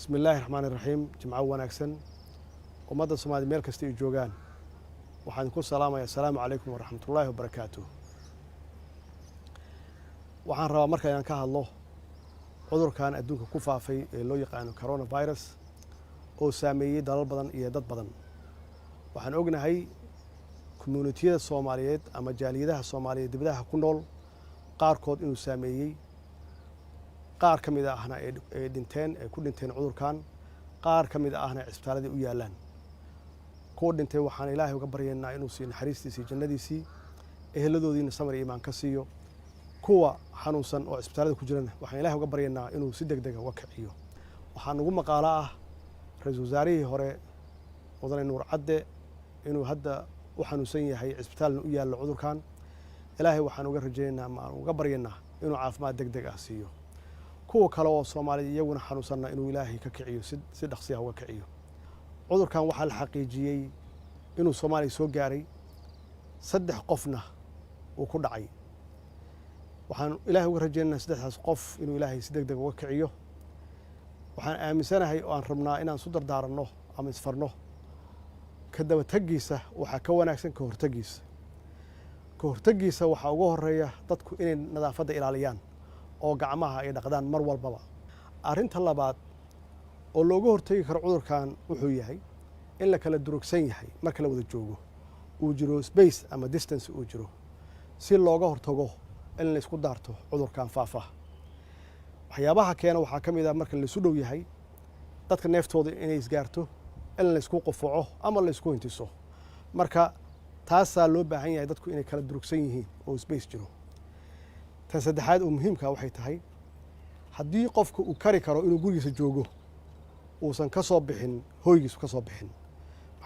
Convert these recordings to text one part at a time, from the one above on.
بسم الله الرحمن الرحيم جمعة وناكسن ومدى الصومالي ميل كستي جوجان وحنكون السلام عليكم ورحمة الله وبركاته وحن روا مركا ينكاه الله عذر كان أدونك كوفا في لو يقعن كورونا فيروس أو سامي دلال بدن إيادات بدن وحن أقنا هاي كوميونيتية الصوماليات أما جاليدها الصومالية دبدها كنول قاركود إنه سامي qaar ka mid ahna ee dhinteen ku dhinteen cudurkan qaar ka mid ahna isbitaalada u yaalaan ku dhintay waxaan Ilaahay uga baryaynaa inuu sii naxariistiisa jannadiisii eheladoodiina samir iyo iimaan ka siiyo kuwa xanuunsan oo isbitaalada ku jirana waxaan Ilaahay uga baryaynaa inuu si degdeg ah uga kiciyo waxaan ugu maqaala ah ra'iisul wasaarihii hore Mudane Nuur Cadde inuu hadda u xanuunsan yahay isbitaalna u yaalo cudurkan Ilaahay waxaan uga rajaynaynaa ama uga baryaynaa inuu caafimaad degdeg ah siiyo kuwa kale oo Soomaaliya iyaguna xanuunsanna inuu Ilaahay ka kiciyo si dhaqsi ah uga kiciyo cudurkan waxa la xaqiijiyay inuu Soomaaliya soo gaaray 3 qofna uu ku dhacay waxaan Ilaahay uga rajaynaynaa 3 qof inuu Ilaahay si degdeg uga kiciyo waxaan aaminsanahay oo aan rabnaa inaan soo dardaaranno ama isfarno ka daba tagiisa waxa ka wanaagsan ka hortagiisa waxa ugu horeeya dadku inay nadaafadda ilaaliyaan oo gacmaha ay dhaqdaan mar walbaba arinta labaad oo looga hortagi karo cudurkan wuxuu yahay in la kala durugsan yahay marka la wada joogo uu jiro space ama distance uu jiro si looga hortago in la isku daarto cudurkan faafa waxyaabaha keena waxa kamid ah marka la isu dhow yahay dadka neeftooda inay isgaarto in la isku qofaco ama la isku intiso marka taasaa loo baahan yahay dadku inay kala durugsan yihiin oo space jiro tan saddexaad oo muhiimka waxay tahay haddii qofku uu kari karo inuu gurigiisa joogo uusan ka soo bixin hooygiisu ka soo bixin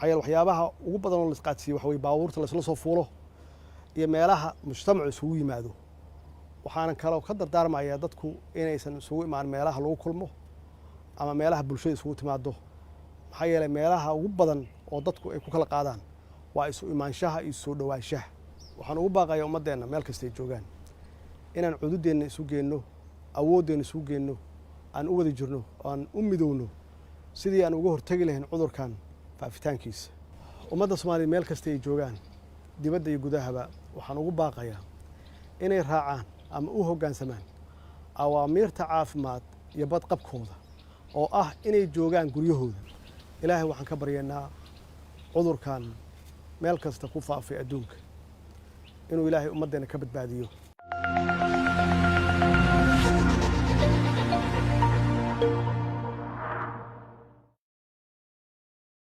waxyaabaha ugu badan oo la isqaadsiyo waxa way baabuurta la isla soo fuulo iyo meelaha mujtamacu isugu yimaado waxaan kale ka dardaarmayaa dadku inaysan isugu imaan meelaha lagu kulmo ama meelaha bulshada isugu timaado maxaa yeelay meelaha ugu badan oo dadku ay ku kala qaadaan waa isu imaanshaha iyo soo dhawaanshaha waxaan ugu baaqayaa ummadeena meel kasta ay joogaan inaan cududeena isu geenno awoodeena isu geenno aan u wada jirno aan u midowno sidii aan uga hortagi lahayn cudurkan faafitaankiisa ummadda Soomaaliyeed meel kasta ay joogaan dibadda iyo gudahaba waxaan ugu baaqayaa inay raacaan ama u hoggaansamaan awaamiirta caafimaad iyo badqabkooda oo ah inay joogaan guryahooda Ilaahay waxaan ka baryaynaa cudurkan meel kasta ku faafay adduunka inuu Ilaahay ummadeena ka badbaadiyo